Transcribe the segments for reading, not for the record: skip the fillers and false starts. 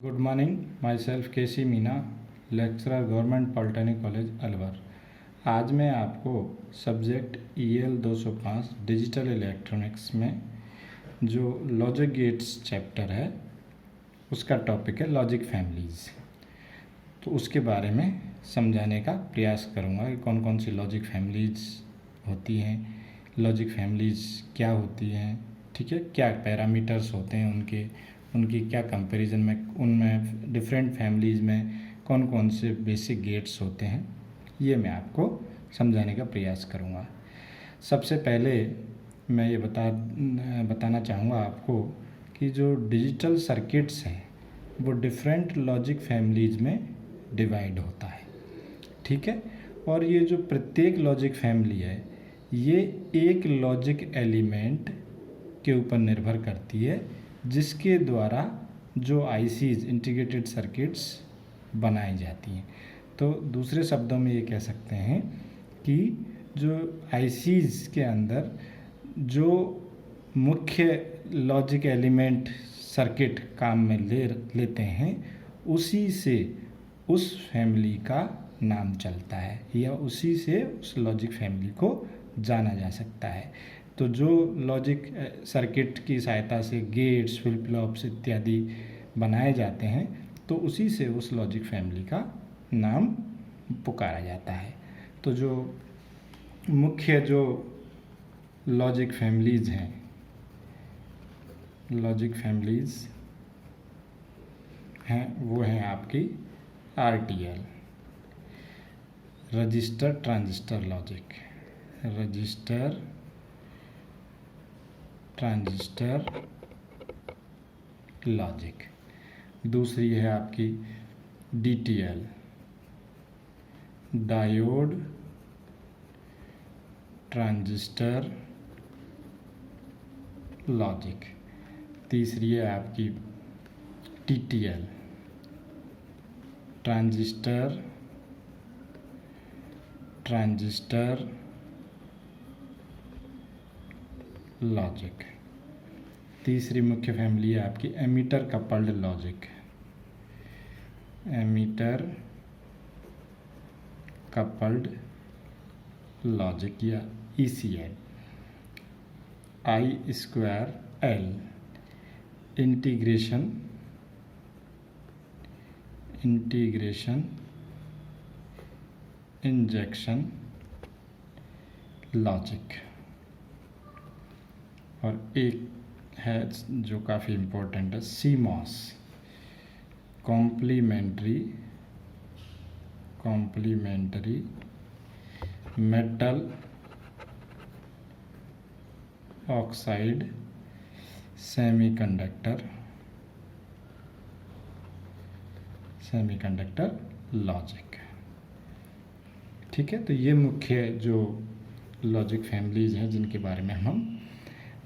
Good morning, myself K C Meena, lecturer government polytechnic college Alwar. आज मैं आपको सब्जेक्ट EL 205 डिजिटल इलेक्ट्रॉनिक्स में जो लॉजिक गेट्स चैप्टर है उसका टॉपिक है लॉजिक फैमिलीज़। तो उसके बारे में समझाने का प्रयास करूँगा कि कौन कौन सी लॉजिक फैमिलीज़ होती हैं, लॉजिक फैमिलीज़ क्या होती हैं, ठीक है, क्या पैरामीटर्स होते हैं उनकी क्या कंपैरिजन में, उनमें डिफरेंट फैमिलीज़ में कौन कौन से बेसिक गेट्स होते हैं, ये मैं आपको समझाने का प्रयास करूँगा। सबसे पहले मैं ये बताना चाहूँगा आपको कि जो डिजिटल सर्किट्स हैं वो डिफरेंट लॉजिक फैमिलीज़ में डिवाइड होता है, ठीक है। और ये जो प्रत्येक लॉजिक फैमिली है ये एक लॉजिक एलिमेंट के ऊपर निर्भर करती है जिसके द्वारा जो ICs इंटीग्रेटेड सर्किट्स बनाई जाती हैं। तो दूसरे शब्दों में ये कह सकते हैं कि जो ICs के अंदर जो मुख्य लॉजिक एलिमेंट सर्किट काम में लेते हैं उसी से उस फैमिली का नाम चलता है या उसी से उस लॉजिक फैमिली को जाना जा सकता है। तो जो लॉजिक सर्किट की सहायता से गेट्स, फ्लिप फ्लॉप्स इत्यादि बनाए जाते हैं तो उसी से उस लॉजिक फैमिली का नाम पुकारा जाता है। तो जो मुख्य जो लॉजिक फैमिलीज़ हैं, लॉजिक फैमिलीज़ हैं वो हैं आपकी RTL, register transistor logic, register transistor logic. दूसरी है आपकी DTL, डायोड ट्रांजिस्टर लॉजिक। तीसरी है आपकी TTL, ट्रांजिस्टर लॉजिक। तीसरी मुख्य फैमिली है आपकी emitter coupled logic, emitter coupled logic या ECL। I²L, integration injection logic. और एक है जो काफ़ी इम्पोर्टेंट है CMOS, complementary metal oxide semiconductor logic, ठीक है। तो ये मुख्य जो लॉजिक फैमिलीज़ हैं जिनके बारे में हम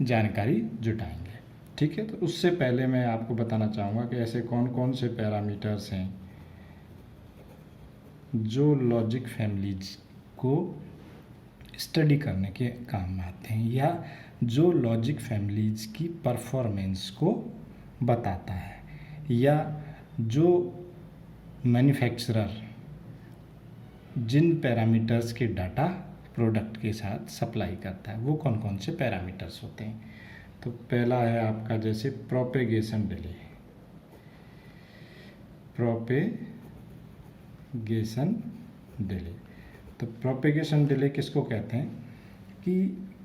जानकारी जुटाएंगे, ठीक है। तो उससे पहले मैं आपको बताना चाहूँगा कि ऐसे कौन कौन से पैरामीटर्स हैं जो लॉजिक फैमिलीज़ को स्टडी करने के काम में आते हैं या जो लॉजिक फैमिलीज़ की परफॉर्मेंस को बताता है या जो मैन्युफैक्चरर जिन पैरामीटर्स के डाटा प्रोडक्ट के साथ सप्लाई करता है वो कौन कौन से पैरामीटर्स होते हैं। तो पहला है आपका जैसे प्रोपेगेशन डिले। तो प्रोपेगेशन डिले किसको कहते हैं कि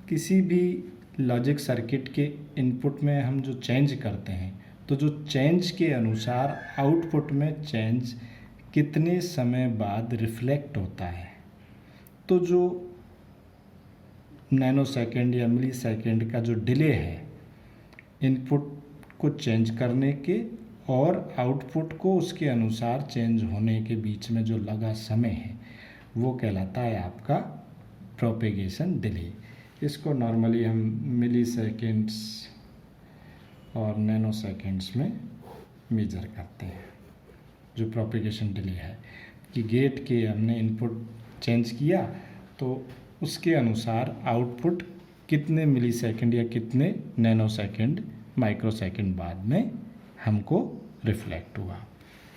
किसी भी लॉजिक सर्किट के इनपुट में हम जो चेंज करते हैं तो जो चेंज के अनुसार आउटपुट में चेंज कितने समय बाद रिफ्लेक्ट होता है। तो जो नैनो सेकेंड या मिली सेकेंड का जो डिले है इनपुट को चेंज करने के और आउटपुट को उसके अनुसार चेंज होने के बीच में जो लगा समय है वो कहलाता है आपका प्रोपेगेशन डिले। इसको नॉर्मली हम मिली सेकेंड्स और नैनो सेकेंड्स में मेजर करते हैं। जो प्रोपेगेशन डिले है कि गेट के हमने इनपुट चेंज किया तो उसके अनुसार आउटपुट कितने मिली सेकेंड या कितने नैनो सेकेंड माइक्रो सेकेंड बाद में हमको रिफ्लेक्ट हुआ,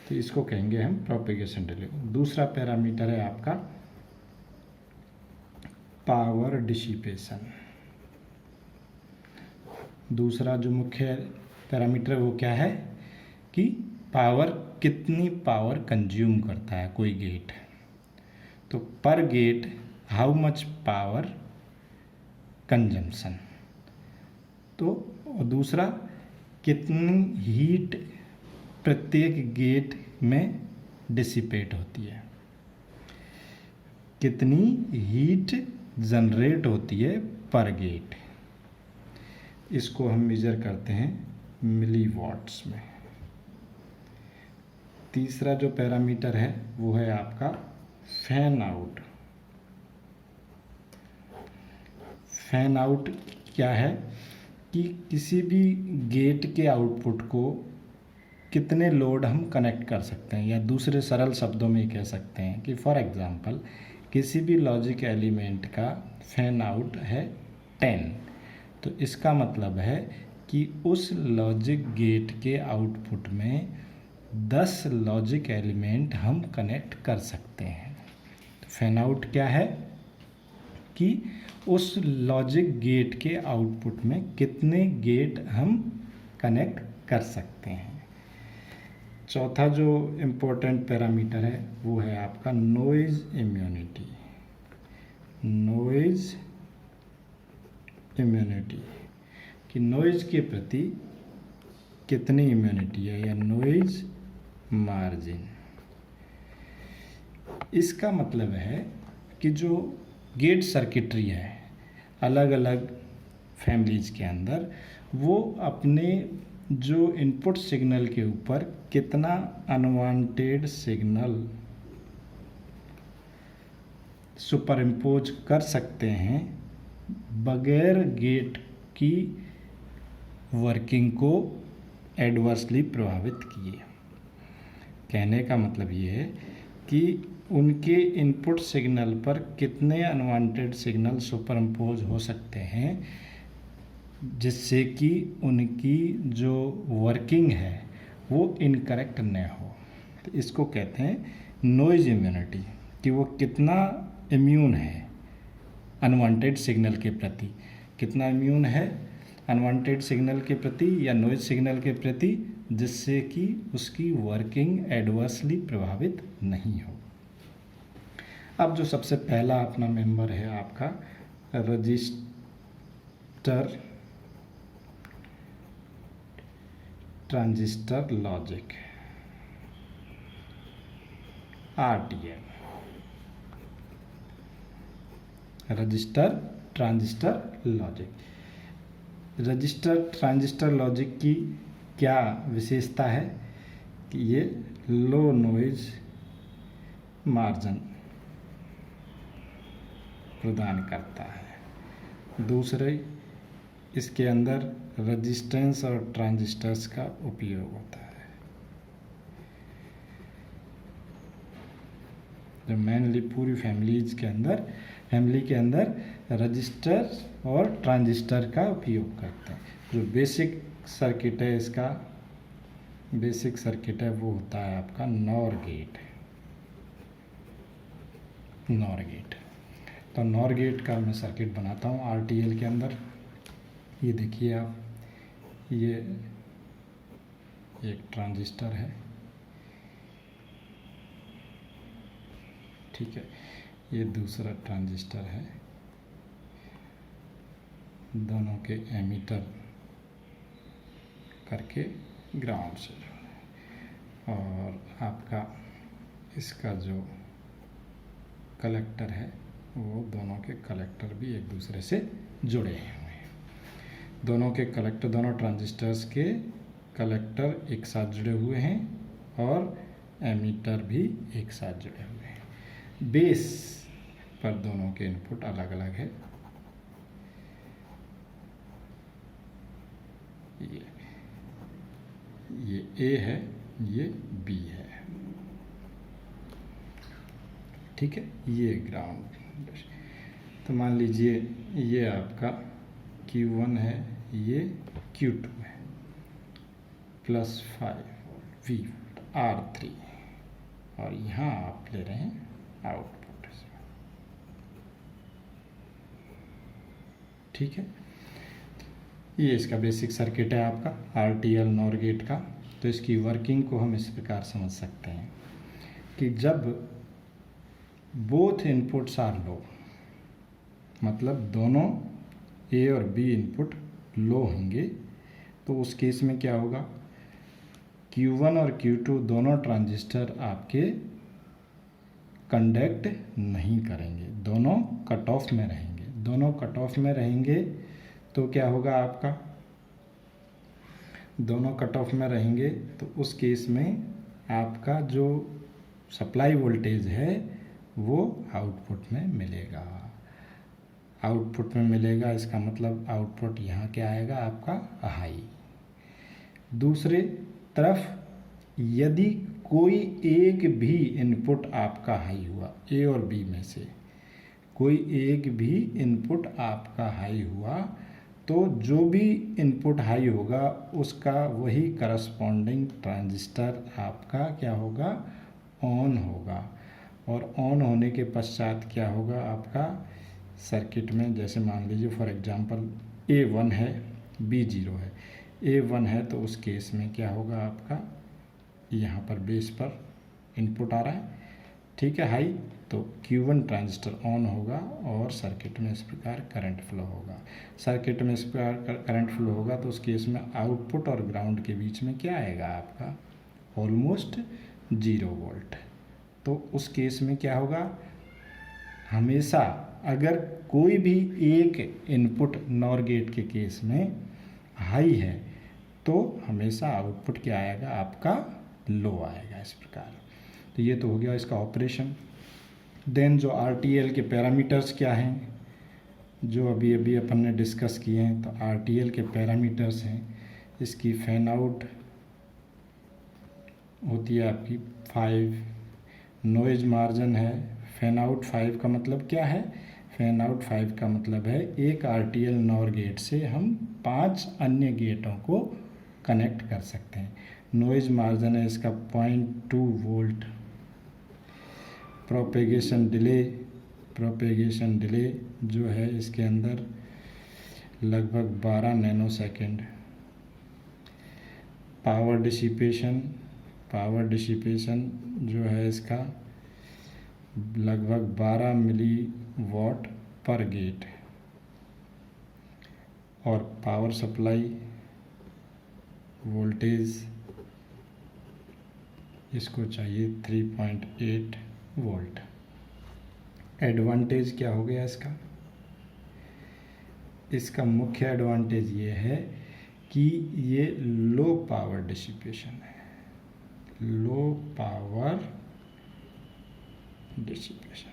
तो इसको कहेंगे हम प्रोपेगेशन डिले। दूसरा पैरामीटर है आपका पावर डिसिपेशन। दूसरा जो मुख्य पैरामीटर है वो क्या है कि पावर, कितनी पावर कंज्यूम करता है कोई गेट, तो पर gate how much power consumption. तो दूसरा कितनी हीट प्रत्येक गेट में डिसिपेट होती है, कितनी हीट जनरेट होती है पर गेट, इसको हम मेजर करते हैं मिली वॉट्स में। तीसरा जो पैरामीटर है वो है आपका फैन आउट। फैन आउट क्या है कि किसी भी गेट के आउटपुट को कितने लोड हम कनेक्ट कर सकते हैं, या दूसरे सरल शब्दों में कह सकते हैं कि फॉर एग्जांपल किसी भी लॉजिक एलिमेंट का फैन आउट है 10, तो इसका मतलब है कि उस लॉजिक गेट के आउटपुट में 10 लॉजिक एलिमेंट हम कनेक्ट कर सकते हैं। तो फैन आउट क्या है कि उस लॉजिक गेट के आउटपुट में कितने गेट हम कनेक्ट कर सकते हैं। चौथा जो इम्पोर्टेंट पैरामीटर है वो है आपका नॉइज़ इम्यूनिटी। नॉइज़ इम्यूनिटी कि नॉइज़ के प्रति कितनी इम्यूनिटी है, या नॉइज़ मार्जिन। इसका मतलब है कि जो गेट सर्किटरी है अलग अलग फैमिलीज़ के अंदर, वो अपने जो इनपुट सिग्नल के ऊपर कितना अनवांटेड सिग्नल सुपर इम्पोज कर सकते हैं बगैर गेट की वर्किंग को एडवर्सली प्रभावित किए। कहने का मतलब ये है कि उनके इनपुट सिग्नल पर कितने अनवांटेड सिग्नल सुपर इम्पोज हो सकते हैं जिससे कि उनकी जो वर्किंग है वो इनकरेक्ट न हो। तो इसको कहते हैं नॉइज़ इम्यूनिटी, कि वो कितना इम्यून है अनवांटेड सिग्नल के प्रति, कितना इम्यून है अनवांटेड सिग्नल के प्रति या नॉइज़ सिग्नल के प्रति, जिससे कि उसकी वर्किंग एडवर्सली प्रभावित नहीं हो। अब जो सबसे पहला अपना मेंबर है आपका register transistor logic, RTL, register transistor logic. Register transistor logic की क्या विशेषता है कि ये लो नॉइज मार्जिन प्रदान करता है। दूसरे, इसके अंदर रेजिस्टेंस और ट्रांजिस्टर्स का उपयोग होता है। जो मेनली पूरी फैमिली के अंदर रजिस्टर और ट्रांजिस्टर का उपयोग करते हैं। जो बेसिक सर्किट है, इसका बेसिक सर्किट है वो होता है आपका नॉर गेट। तो नॉर गेट का मैं सर्किट बनाता हूँ RTL के अंदर। ये देखिए आप, ये एक ट्रांजिस्टर है, ठीक है, ये दूसरा ट्रांजिस्टर है, दोनों के एमीटर करके ग्राउंड से जोड़े, और आपका इसका जो कलेक्टर है वो दोनों के कलेक्टर भी एक दूसरे से जुड़े हुए हैं। दोनों के कलेक्टर, दोनों ट्रांजिस्टर्स के कलेक्टर एक साथ जुड़े हुए हैं और एमीटर भी एक साथ जुड़े हुए हैं। बेस पर दोनों के इनपुट अलग अलग है। ये A है, ये B है, ठीक है, ये ग्राउंड। तो मान लीजिए ये आपका Q1 है, ये Q2 है, +5 वोल्ट, V R3 और यहाँ आप ले रहे हैं आउटपुट। ठीक है, ये इसका बेसिक सर्किट है आपका RTL नॉर गेट का। तो इसकी वर्किंग को हम इस प्रकार समझ सकते हैं कि जब बोथ इनपुट्स आर लो, मतलब दोनों A और B इनपुट लो होंगे, तो उस केस में क्या होगा, Q1 और Q2 दोनों ट्रांजिस्टर आपके कंडक्ट नहीं करेंगे, दोनों कट ऑफ में रहेंगे। दोनों कट ऑफ में रहेंगे तो क्या होगा आपका, दोनों कट ऑफ में रहेंगे तो उस केस में आपका जो सप्लाई वोल्टेज है वो आउटपुट में मिलेगा। आउटपुट में मिलेगा, इसका मतलब आउटपुट यहाँ क्या आएगा आपका हाई। दूसरे तरफ यदि कोई एक भी इनपुट आपका हाई हुआ, A और B में से कोई एक भी इनपुट आपका हाई हुआ, तो जो भी इनपुट हाई होगा उसका वही करस्पॉन्डिंग ट्रांजिस्टर आपका क्या होगा, ऑन होगा। और ऑन होने के पश्चात क्या होगा आपका सर्किट में, जैसे मान लीजिए फॉर एग्जांपल A1 है B0 है, A1 है तो उस केस में क्या होगा आपका, यहाँ पर बेस पर इनपुट आ रहा है, ठीक है हाई, तो Q1 ट्रांजिस्टर ऑन होगा और सर्किट में इस प्रकार करंट फ्लो होगा। सर्किट में इस प्रकार करंट फ्लो होगा तो उस केस में आउटपुट और ग्राउंड के बीच में क्या आएगा आपका, ऑलमोस्ट 0 वोल्ट। तो उस केस में क्या होगा, हमेशा अगर कोई भी एक इनपुट नॉर गेट के केस में हाई है तो हमेशा आउटपुट क्या आएगा आपका, लो आएगा इस प्रकार। तो ये तो हो गया इसका ऑपरेशन। देन जो RTL के पैरामीटर्स क्या हैं, जो अभी अभी अपन ने डिस्कस किए हैं, तो RTL के पैरामीटर्स हैं, इसकी फैन आउट होती है आपकी 5, नॉइज मार्जिन है फैन आउट 5 का मतलब क्या है, फैन आउट 5 का मतलब है एक RTL नॉर गेट से हम 5 अन्य गेटों को कनेक्ट कर सकते हैं। नॉइज मार्जिन है इसका 0.2 वोल्ट। प्रोपेगेशन डिले जो है इसके अंदर लगभग 12 नैनो सेकेंड। पावर डिसिपेशन जो है इसका लगभग 12 मिली वॉट पर गेट। और पावर सप्लाई वोल्टेज इसको चाहिए 3.8 वोल्ट। एडवांटेज क्या हो गया इसका, इसका मुख्य एडवांटेज ये है कि ये लो पावर डिसिपेशन है, लो पावर डिसिपेशन,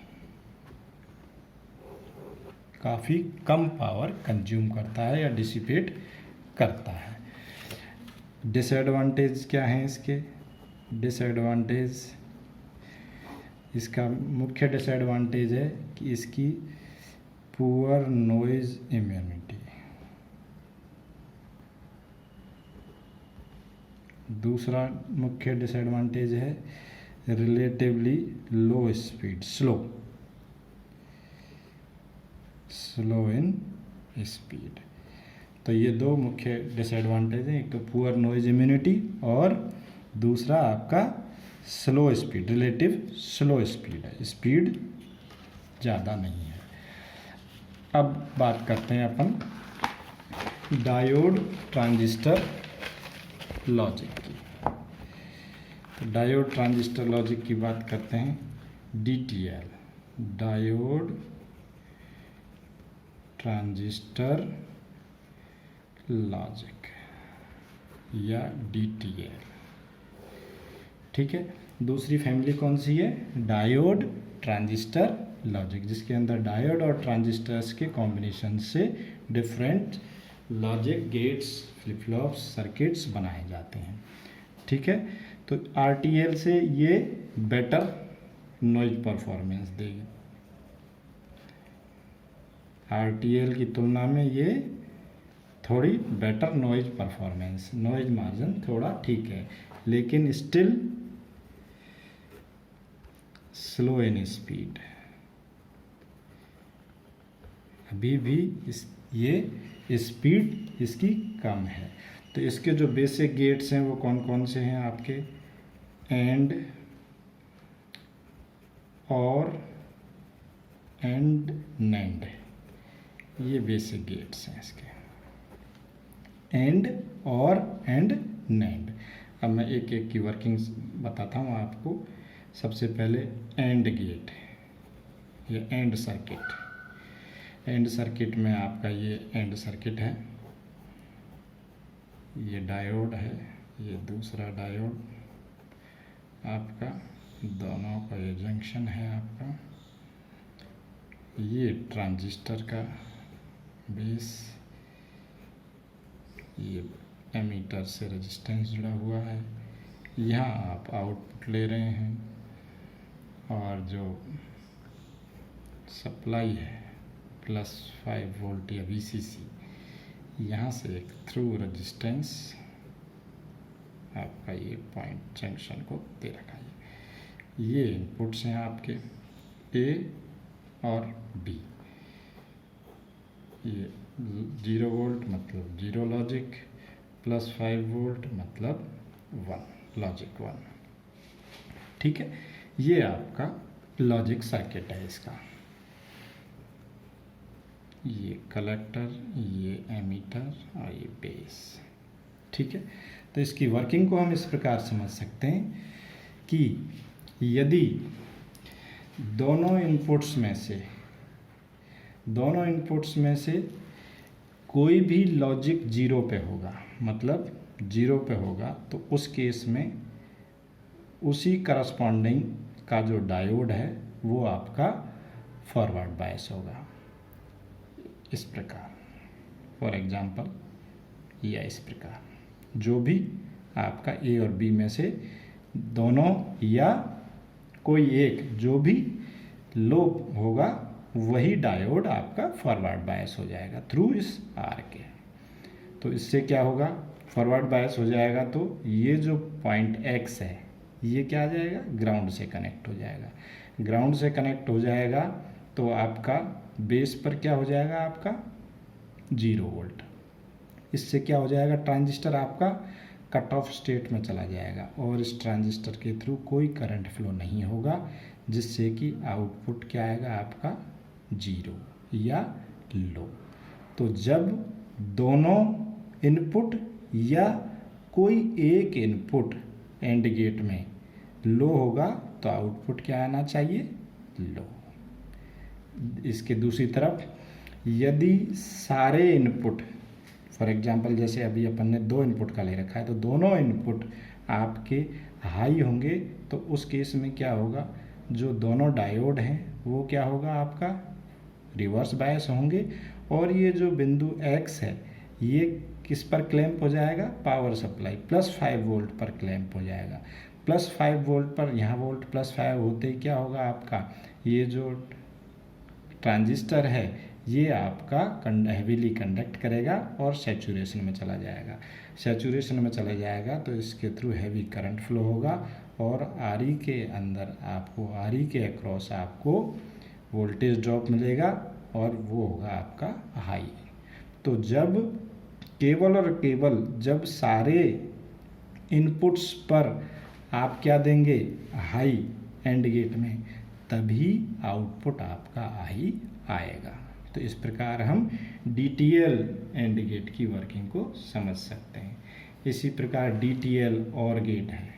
काफ़ी कम पावर कंज्यूम करता है या डिसिपेट करता है। डिसएडवांटेज क्या है इसके, डिसएडवांटेज इसका मुख्य डिसएडवांटेज है कि इसकी पुअर नॉइज इम्यूनिटी। दूसरा मुख्य डिसएडवांटेज है relatively low speed, slow in speed. तो ये दो मुख्य डिसएडवांटेज हैं, एक तो पुअर नॉइज इम्यूनिटी और दूसरा आपका slow speed, relative slow speed है, स्पीड ज़्यादा नहीं है। अब बात करते हैं अपन डायोड ट्रांजिस्टर लॉजिक की। तो डायोड ट्रांजिस्टर लॉजिक की बात करते हैं, DTL, डायोड ट्रांजिस्टर लॉजिक या DTL, ठीक है। दूसरी फैमिली कौन सी है, डायोड ट्रांजिस्टर लॉजिक, जिसके अंदर डायोड और ट्रांजिस्टर्स के कॉम्बिनेशन से different logic gates, flip flops, circuits बनाए जाते हैं, ठीक है। तो RTL से ये बेटर नॉइज परफॉर्मेंस देगी, RTL की तुलना में ये थोड़ी better noise performance, noise margin थोड़ा ठीक है, लेकिन स्टिल स्लो इन स्पीड, अभी भी ये स्पीड इसकी कम है। तो इसके जो बेसिक गेट्स हैं वो कौन कौन से हैं आपके, एंड, और, एंड, नैंड, ये बेसिक गेट्स हैं इसके, एंड, और, एंड, नैंड। अब मैं एक एक की वर्किंग बताता हूँ आपको। सबसे पहले एंड गेट, ये एंड सर्किट। एंड सर्किट में आपका ये एंड सर्किट है, ये डायोड है, ये दूसरा डायोड आपका, दोनों का ये जंक्शन है आपका, ये ट्रांजिस्टर का बेस, ये एमीटर से रेजिस्टेंस जुड़ा हुआ है, यहाँ आप आउटपुट ले रहे हैं, और जो सप्लाई है +5 वोल्ट या VCC, यहाँ से एक थ्रू रेजिस्टेंस आपका ये पॉइंट जंक्शन को दे रखा है। ये इनपुट्स हैं आपके A और B। ये 0 वोल्ट मतलब 0 लॉजिक, +5 वोल्ट मतलब 1 लॉजिक 1। ठीक है, ये आपका लॉजिक सर्किट है इसका। ये कलेक्टर, ये एमीटर और ये बेस। ठीक है, तो इसकी वर्किंग को हम इस प्रकार समझ सकते हैं कि यदि दोनों इनपुट्स में से कोई भी लॉजिक 0 पे होगा, मतलब 0 पे होगा, तो उस केस में उसी करस्पॉन्डिंग का जो डायोड है वो आपका फॉरवर्ड बायस होगा, इस प्रकार। फॉर एग्जांपल, या इस प्रकार, जो भी आपका A और B में से दोनों या कोई एक जो भी लो होगा वही डायोड आपका फॉरवर्ड बायस हो जाएगा थ्रू इस R के। तो इससे क्या होगा, फॉरवर्ड बायस हो जाएगा तो ये जो पॉइंट X है ये क्या आ जाएगा, ग्राउंड से कनेक्ट हो जाएगा। ग्राउंड से कनेक्ट हो जाएगा तो आपका बेस पर क्या हो जाएगा, आपका 0 वोल्ट। इससे क्या हो जाएगा, ट्रांजिस्टर आपका कट ऑफ स्टेट में चला जाएगा और इस ट्रांजिस्टर के थ्रू कोई करंट फ्लो नहीं होगा, जिससे कि आउटपुट क्या आएगा आपका 0 या लो। तो जब दोनों इनपुट या कोई एक इनपुट एंड गेट में लो होगा तो आउटपुट क्या आना चाहिए, लो। इसके दूसरी तरफ यदि सारे इनपुट, फॉर एग्जांपल जैसे अभी अपन ने 2 इनपुट का ले रखा है, तो दोनों इनपुट आपके हाई होंगे तो उस केस में क्या होगा, जो दोनों डायोड हैं वो क्या होगा, आपका रिवर्स बायस होंगे, और ये जो बिंदु X है ये किस पर क्लैंप हो जाएगा, पावर सप्लाई +5 वोल्ट पर क्लैंप हो जाएगा। +5 वोल्ट पर यहाँ वोल्ट +5 होते ही क्या होगा, आपका ये जो ट्रांजिस्टर है ये आपका हैवीली कंडक्ट करेगा और सैचुरेशन में चला जाएगा। सैचुरेशन में चला जाएगा तो इसके थ्रू हैवी करंट फ्लो होगा और RE के अंदर आपको, RE के अक्रॉस आपको वोल्टेज ड्रॉप मिलेगा और वो होगा आपका हाई। तो जब केवल और केवल जब सारे इनपुट्स पर आप क्या देंगे, हाई एंड गेट में, तभी आउटपुट आपका हाई आएगा। तो इस प्रकार हम DTL एंड गेट की वर्किंग को समझ सकते हैं। इसी प्रकार DTL और गेट है,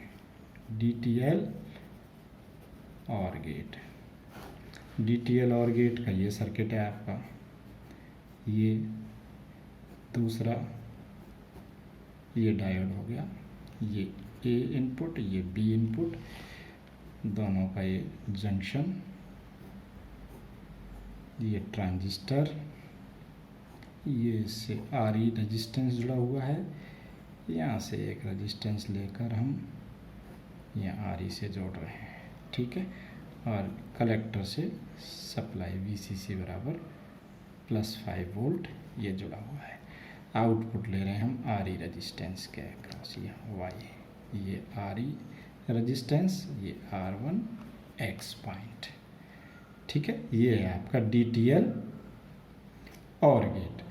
DTL और गेट, DTL और गेट का ये सर्किट है आपका, ये दूसरा ये डायोड हो गया, ये A इनपुट, ये B इनपुट, दोनों का ये जंक्शन, ये ट्रांजिस्टर, ये इससे RE रेजिस्टेंस जुड़ा हुआ है, यहाँ से एक रेजिस्टेंस लेकर हम यहाँ RE से जोड़ रहे हैं। ठीक है, और कलेक्टर से सप्लाई VCC बराबर +5 वोल्ट ये जुड़ा हुआ है। आउटपुट ले रहे हैं हम RE रेजिस्टेंस के अक्रॉस, यहाँ Y। ये RE रेजिस्टेंस, ये R1 X पॉइंट। ठीक है, ये है आपका DTL और गेट।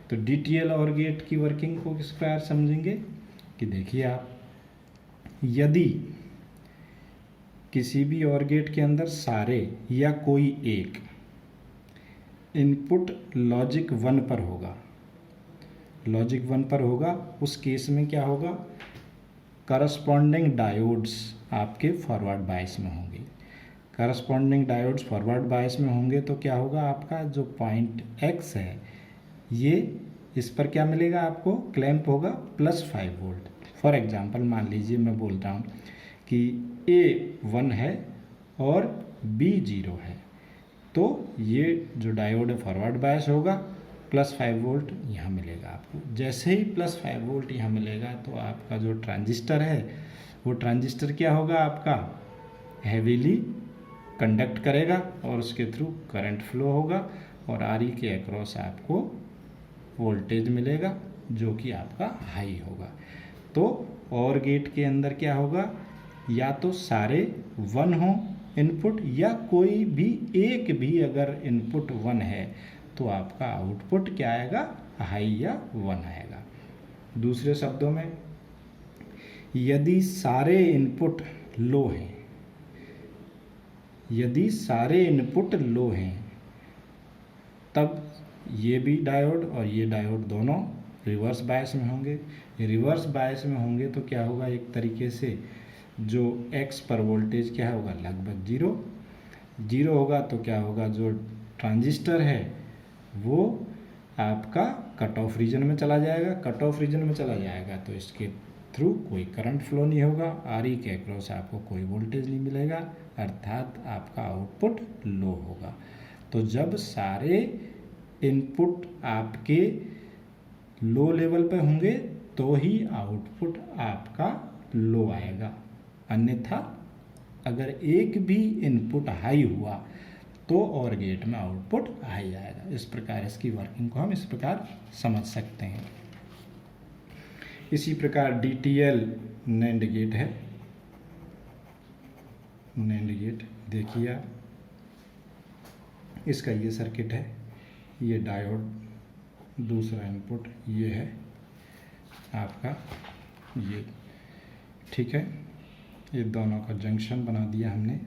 तो DTL और गेट की वर्किंग को किस प्रकार समझेंगे कि देखिए आप, यदि किसी भी OR गेट के अंदर सारे या कोई एक इनपुट लॉजिक 1 पर होगा, लॉजिक 1 पर होगा, उस केस में क्या होगा, करस्पॉन्डिंग डायोड्स आपके फॉरवर्ड बायस में होंगे। करस्पॉन्डिंग डायोड्स फॉरवर्ड बायस में होंगे तो क्या होगा, आपका जो पॉइंट X है ये, इस पर क्या मिलेगा आपको, क्लैंप होगा +5 वोल्ट। फॉर एग्जांपल मान लीजिए मैं बोल रहा हूँ कि A 1 है और B 0 है, तो ये जो डायोड है फॉरवर्ड बायस होगा, +5 वोल्ट यहाँ मिलेगा आपको। जैसे ही +5 वोल्ट यहाँ मिलेगा तो आपका जो ट्रांजिस्टर है वो ट्रांजिस्टर क्या होगा, आपका हैवीली कंडक्ट करेगा और उसके थ्रू करंट फ्लो होगा और RE के अक्रॉस आपको वोल्टेज मिलेगा जो कि आपका हाई होगा। तो OR गेट के अंदर क्या होगा, या तो सारे 1 हो इनपुट, या कोई भी एक भी अगर इनपुट 1 है तो आपका आउटपुट क्या आएगा, हाई या 1 आएगा। दूसरे शब्दों में, यदि सारे इनपुट लो हैं, यदि सारे इनपुट लो हैं, तब ये भी डायोड और ये डायोड दोनों रिवर्स बायस में होंगे। रिवर्स बायस में होंगे तो क्या होगा, एक तरीके से जो X पर वोल्टेज क्या होगा, लगभग 0 होगा। तो क्या होगा, जो ट्रांजिस्टर है वो आपका कट ऑफ रीजन में चला जाएगा। कट ऑफ रीजन में चला जाएगा तो इसके थ्रू कोई करंट फ्लो नहीं होगा, RE के अक्रॉस आपको कोई वोल्टेज नहीं मिलेगा, अर्थात आपका आउटपुट लो होगा। तो जब सारे इनपुट आपके लो लेवल पे होंगे तो ही आउटपुट आपका लो आएगा, अन्यथा अगर एक भी इनपुट हाई हुआ तो OR गेट में आउटपुट हाई आएगा। इस प्रकार इसकी वर्किंग को हम इस प्रकार समझ सकते हैं। इसी प्रकार DTL NAND गेट है। NAND गेट देखिए आप, इसका ये सर्किट है, ये डायोड, दूसरा इनपुट ये है आपका ये, ठीक है। ये दोनों का जंक्शन बना दिया हमने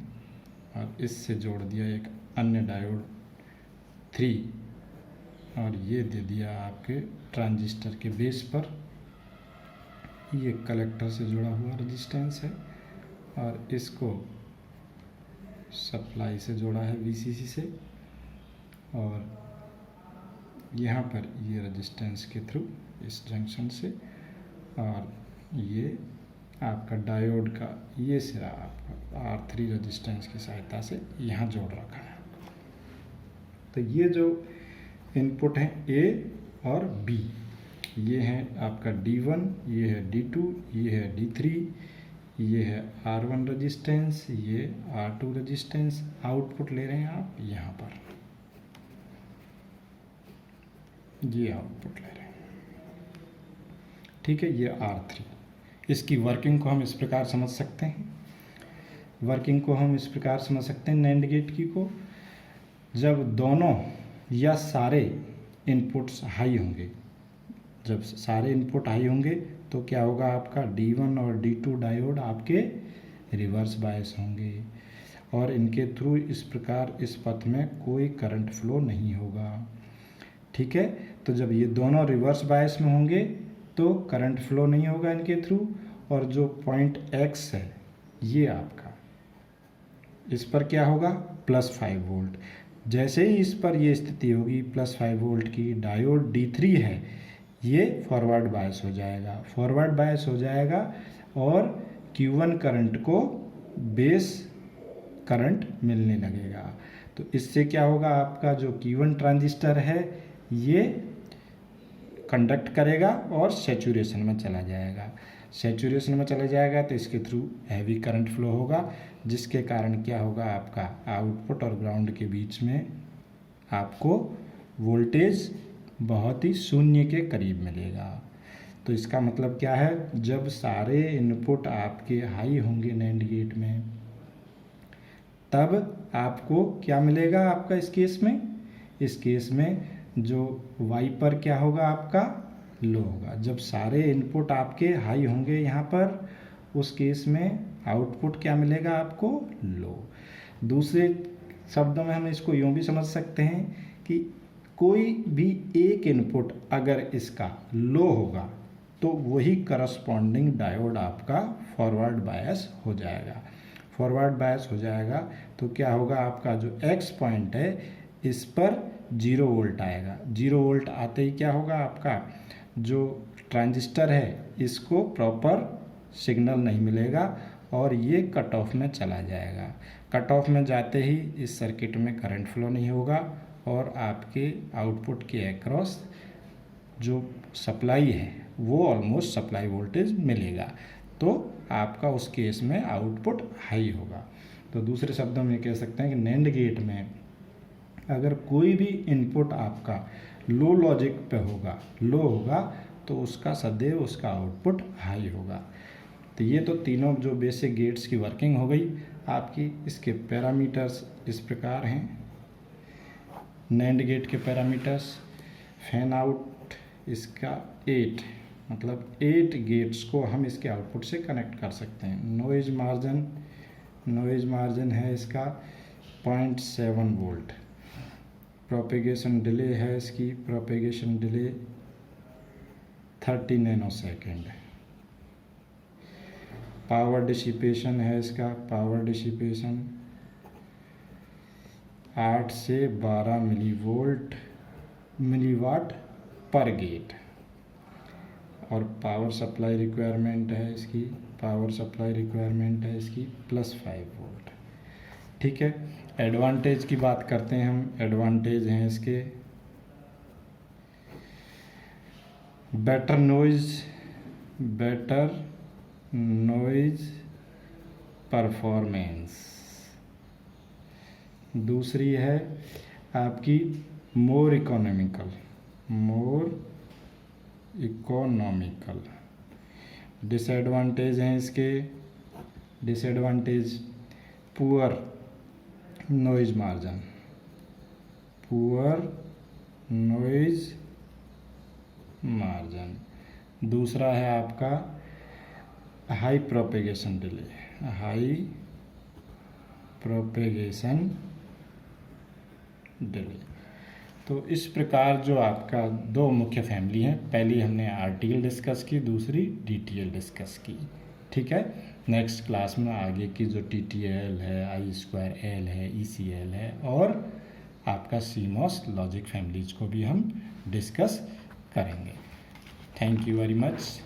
और इससे जोड़ दिया एक अन्य डायोड 3 और ये दे दिया आपके ट्रांजिस्टर के बेस पर। ये कलेक्टर से जुड़ा हुआ रेजिस्टेंस है और इसको सप्लाई से जोड़ा है VCC से, और यहाँ पर ये रेजिस्टेंस के थ्रू इस जंक्शन से, और ये आपका डायोड का ये सिरा आपका R3 रेजिस्टेंस की सहायता से यहाँ जोड़ रखा है। तो ये जो इनपुट हैं A और B, ये है आपका D1, ये है D2, ये है D3, ये है R1 रेजिस्टेंस, ये R2 रेजिस्टेंस। आउटपुट ले रहे हैं आप यहाँ पर, ये आउटपुट ले रहे हैं, ठीक है। ये R3। इसकी वर्किंग को हम इस प्रकार समझ सकते हैं, वर्किंग को हम इस प्रकार समझ सकते हैं NAND गेट की को, जब दोनों या सारे इनपुट्स हाई होंगे, जब सारे इनपुट हाई होंगे तो क्या होगा, आपका D1 और D2 डायोड आपके रिवर्स बायस होंगे और इनके थ्रू इस प्रकार इस पथ में कोई करंट फ्लो नहीं होगा, ठीक है। तो जब ये दोनों रिवर्स बायस में होंगे तो करंट फ्लो नहीं होगा इनके थ्रू, और जो पॉइंट X है ये आपका, इस पर क्या होगा, +5 वोल्ट। जैसे ही इस पर ये स्थिति होगी +5 वोल्ट की, डायोड D3 है ये फॉरवर्ड बायस हो जाएगा, फॉरवर्ड बायस हो जाएगा और Q1 करंट को बेस करंट मिलने लगेगा। तो इससे क्या होगा, आपका जो Q1 ट्रांजिस्टर है ये कंडक्ट करेगा और सैचुरेशन में चला जाएगा। सैचुरेशन में चला जाएगा तो इसके थ्रू हैवी करंट फ्लो होगा, जिसके कारण क्या होगा, आपका आउटपुट और ग्राउंड के बीच में आपको वोल्टेज बहुत ही शून्य के करीब मिलेगा। तो इसका मतलब क्या है, जब सारे इनपुट आपके हाई होंगे नैंड गेट में, तब आपको क्या मिलेगा आपका इस केस में, इस केस में जो वाइपर क्या होगा आपका लो होगा। जब सारे इनपुट आपके हाई होंगे यहाँ पर, उस केस में आउटपुट क्या मिलेगा आपको, लो। दूसरे शब्दों में हम इसको यूँ भी समझ सकते हैं कि कोई भी एक इनपुट अगर इसका लो होगा तो वही करस्पॉन्डिंग डायोड आपका फॉरवर्ड बायस हो जाएगा। फॉरवर्ड बायस हो जाएगा तो क्या होगा, आपका जो एक्स पॉइंट है इस पर 0 वोल्ट आएगा। 0 वोल्ट आते ही क्या होगा, आपका जो ट्रांजिस्टर है इसको प्रॉपर सिग्नल नहीं मिलेगा और ये कट ऑफ में चला जाएगा। कट ऑफ में जाते ही इस सर्किट में करंट फ्लो नहीं होगा और आपके आउटपुट के अक्रॉस जो सप्लाई है वो ऑलमोस्ट सप्लाई वोल्टेज मिलेगा, तो आपका उस केस में आउटपुट हाई होगा। तो दूसरे शब्दों में कह सकते हैं कि नैंड गेट में अगर कोई भी इनपुट आपका लो लॉजिक पे होगा, लो होगा, तो उसका सदैव उसका आउटपुट हाई होगा। तो ये तो तीनों जो बेसिक गेट्स की वर्किंग हो गई आपकी। इसके पैरामीटर्स इस प्रकार हैं। नैंड गेट के पैरामीटर्स, फैन आउट इसका 8, मतलब 8 गेट्स को हम इसके आउटपुट से कनेक्ट कर सकते हैं। नॉइज मार्जिन है इसका 0.7 वोल्ट। प्रोपेगेशन डिले है इसकी, propagation delay 30 nanosecond. Power dissipation है इसका, पावर डिसिपेशन 8 से 12 मिलीवाट पर गेट। और पावर सप्लाई रिक्वायरमेंट है इसकी, +5 वोल्ट। ठीक है, एडवांटेज की बात करते हैं हम। एडवांटेज हैं इसके बेटर नॉइज परफॉर्मेंस। दूसरी है आपकी मोर इकोनॉमिकल। डिसएडवांटेज हैं इसके, पुअर नॉइज मार्जिन। दूसरा है आपका हाई प्रोपेगेशन डिले। तो इस प्रकार जो आपका 2 मुख्य फैमिली हैं, पहली हमने आरटीएल डिस्कस की, दूसरी डीटीएल डिस्कस की। ठीक है, नेक्स्ट क्लास में आगे की जो टीटीएल है, I2L है, ECL है और आपका सीमॉस लॉजिक फैमिलीज को भी हम डिस्कस करेंगे। Thank you very much.